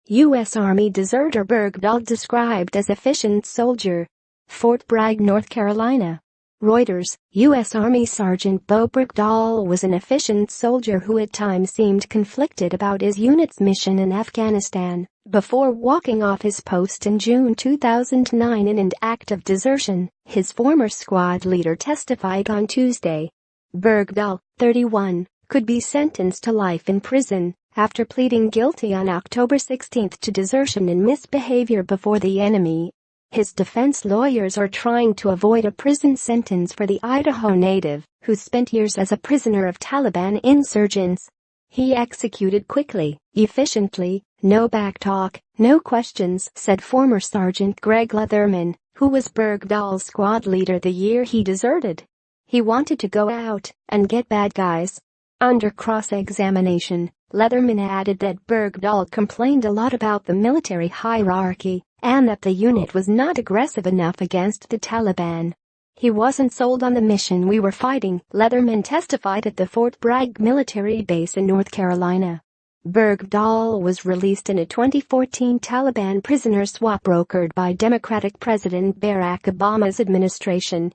U.S. Army deserter Bergdahl described as efficient soldier. Fort Bragg, North Carolina. Reuters, U.S. Army Sergeant Bowe Bergdahl was an efficient soldier who at times seemed conflicted about his unit's mission in Afghanistan before walking off his post in June 2009 in an act of desertion, his former squad leader testified on Tuesday. Bergdahl, 31, could be sentenced to life in prison after pleading guilty on October 16 to desertion and misbehavior before the enemy. His defense lawyers are trying to avoid a prison sentence for the Idaho native, who spent years as a prisoner of Taliban insurgents. He executed quickly, efficiently, no backtalk, no questions, said former Sergeant Greg Leatherman, who was Bergdahl's squad leader the year he deserted. He wanted to go out and get bad guys. Under cross-examination, Leatherman added that Bergdahl complained a lot about the military hierarchy and that the unit was not aggressive enough against the Taliban. He wasn't sold on the mission we were fighting, Leatherman testified at the Fort Bragg military base in North Carolina. Bergdahl was released in a 2014 Taliban prisoner swap brokered by Democratic President Barack Obama's administration.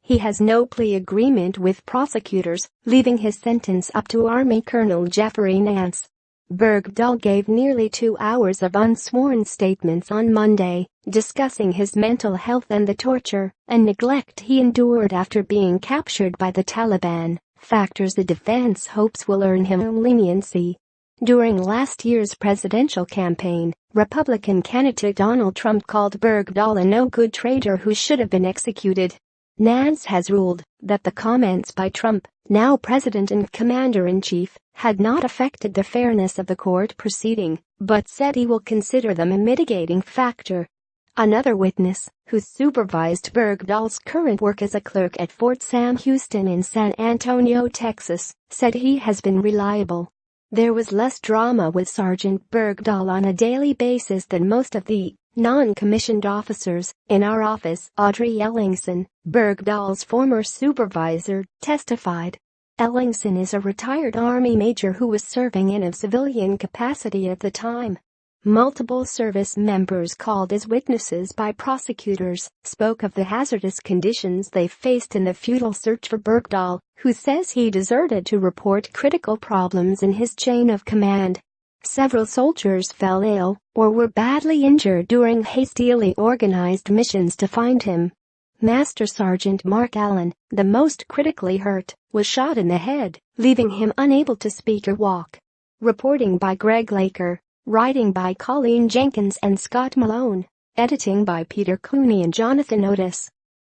He has no plea agreement with prosecutors, leaving his sentence up to Army Colonel Jeffrey Nance. Bergdahl gave nearly 2 hours of unsworn statements on Monday, discussing his mental health and the torture and neglect he endured after being captured by the Taliban, factors the defense hopes will earn him leniency. During last year's presidential campaign, Republican candidate Donald Trump called Bergdahl a no-good traitor who should have been executed. Nance has ruled that the comments by Trump, now president and commander-in-chief, had not affected the fairness of the court proceeding, but said he will consider them a mitigating factor. Another witness, who supervised Bergdahl's current work as a clerk at Fort Sam Houston in San Antonio, Texas, said he has been reliable. There was less drama with Sergeant Bergdahl on a daily basis than most of the non-commissioned officers in our office, Audrey Ellingson, Bergdahl's former supervisor, testified. Ellingson is a retired Army major who was serving in a civilian capacity at the time. Multiple service members called as witnesses by prosecutors spoke of the hazardous conditions they faced in the futile search for Bergdahl, who says he deserted to report critical problems in his chain of command. Several soldiers fell ill or were badly injured during hastily organized missions to find him. Master Sergeant Mark Allen, the most critically hurt, was shot in the head, leaving him unable to speak or walk. Reporting by Greg Laker, writing by Colleen Jenkins and Scott Malone, editing by Peter Cooney and Jonathan Otis.